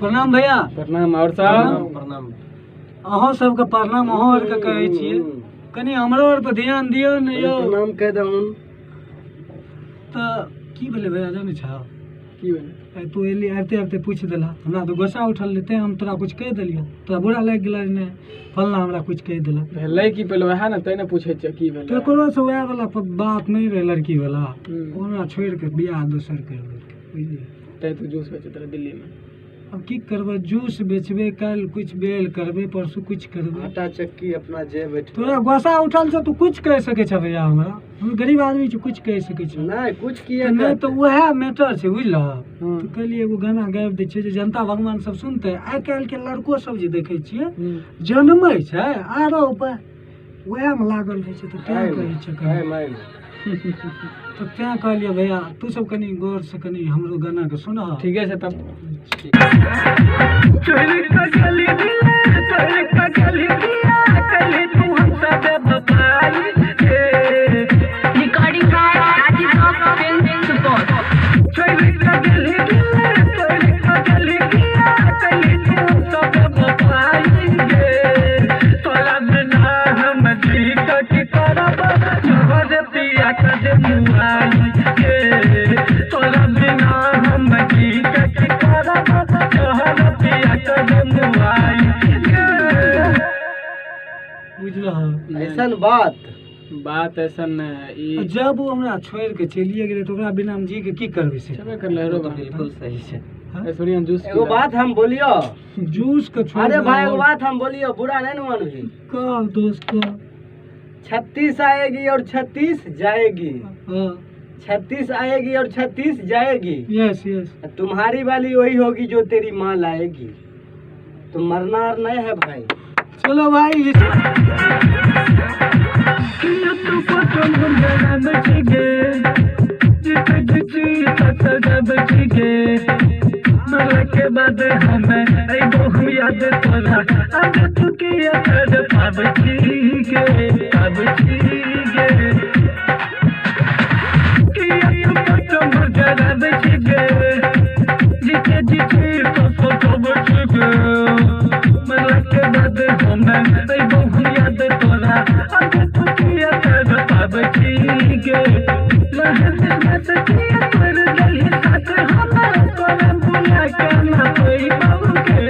प्रणाम भैया। प्रणाम। और सब प्रणाम। अहों सबके प्रणाम। अहों आर के कहै छियै कनी हमरो आर पर ध्यान दियौ ने यौ। प्रणाम कह दहूं। त की भेलै भैया जानै छौ? की भेलै? तू एली आते आते पूछ देला, हमरा तो गुस्सा उठल लेते, हम तोरा कुछ कह देलियो, तोरा बुरा लाग गेला ने फलना हमरा कुछ कह देला। भेलै की पहले वह ना तैने पूछै छ की भेलै? केकरो से वह वाला बात नहीं रहे लड़की वाला, ओना छोड़ के बियाह दोसर कर देलकै बुझलिए। तै तू जूस बेचत रहे दिल्ली में। अब की करबे, जूस बेचबे, कल कुछ बेल करबे, परसों कुछ करबे। आटा चक्की अपना जे बैठ। तोरा गुस्सा उठल से तू कुछ कह सके छ भैया हमरा? हम गरीब आदमी छी, कुछ कह सके छ नहीं कुछ किए नहीं। तो वह मैटर छै बुझल। तो कहलिए एगो गाना गाबि दै छियै जे जनता भगवान सब सुनते। आइ काल्हि के लड़को सब जे देखे छियै जन्मै छै आरो ऊपर वह में लागल रहे छै, तो क्या कहै छै तो क्या कहलिए भैया तू सब कनी गौर से कनी हमरो गाना के सुना। ठीक है तब। ऐसन बात ऐसन जब वो हमरा छोड़ के चलिए गेले तो ओकरा बिना हम जी के की करबे से? छबे कर ले रो बिल्कुल सही छै। ऐसोरियन जूस एगो बात हम बोलियो, जूस के छोड़। अरे भाई एगो बात हम बोलियो, बुरा नहीं न मानूही। का दोस्त का 36 आएगी और 36 जाएगी। 36 आएगी और 36 जाएगी। Yes yes. तुम्हारी वाली वही होगी जो तेरी माँ लाएगी। तुम मरना और नहीं है भाई। चलो भाई के बाद हमें हम याद तोरा अब तू किया कर अब ठीक है अब ठीक है किया तो तुम जरा बच गए जीते जीते तो फोटो बच गए मर के बाद हमें हम याद तोरा अब तू किया कर अब ठीक है लहर से मत किया कर गई साथ हमारा तोरा बुला करना कोई बाबू के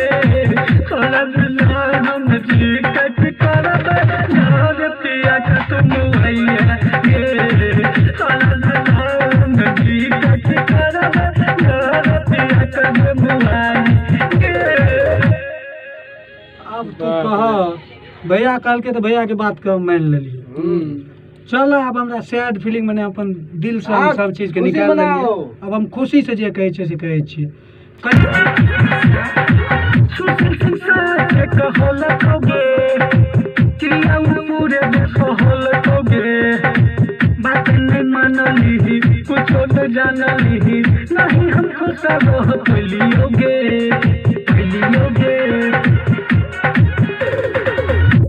तोरा बिना हम जी कट करब यार पिया का तुम भैया ये तोरा बिना हम जी कट करब यार पिया का तुम भैया। अब तू कह भैया काल के तो भैया के बात का मान लेलिए। चलो अब हमरा सैड फीलिंग मने अपन दिल से हम सब चीज के निकाल लेलिए। अब हम खुशी से जे कहै छै से कहै छियै। बात नहीं मानली कुछो न जानली नहीं हमको सब लियोगे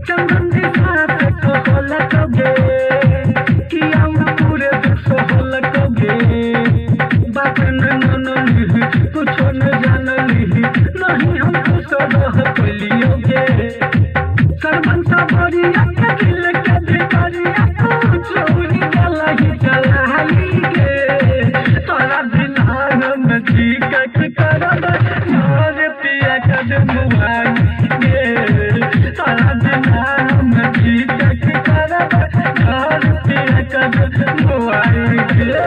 चंदन के साथ कहल कगे कि हम पूरे सहल कगे बात नहीं मानली कुछो न जानली नहीं हमको सब लियोगे सरबन सबरिया के दिल के भितरिया चोरी गला ही चलाई गे तोरा बिना हम जी कट करब मोर पिया कदम गे तोरा बिना हम जी कट करब मोर पिया कदम गे।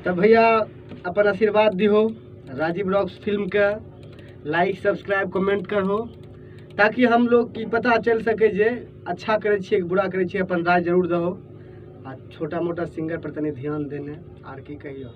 तो भैया अपन आशीर्वाद दिहो राजीव रॉक्स फिल्म के लाइक सब्सक्राइब कमेंट करो ताकि हम लोग की पता चल सके जे अच्छा करे छिए कि बुरा करे छिए। अपन राय जरूर दहो आ छोटा मोटा सिंगर पर तनी ध्यान देने आर की कहियो।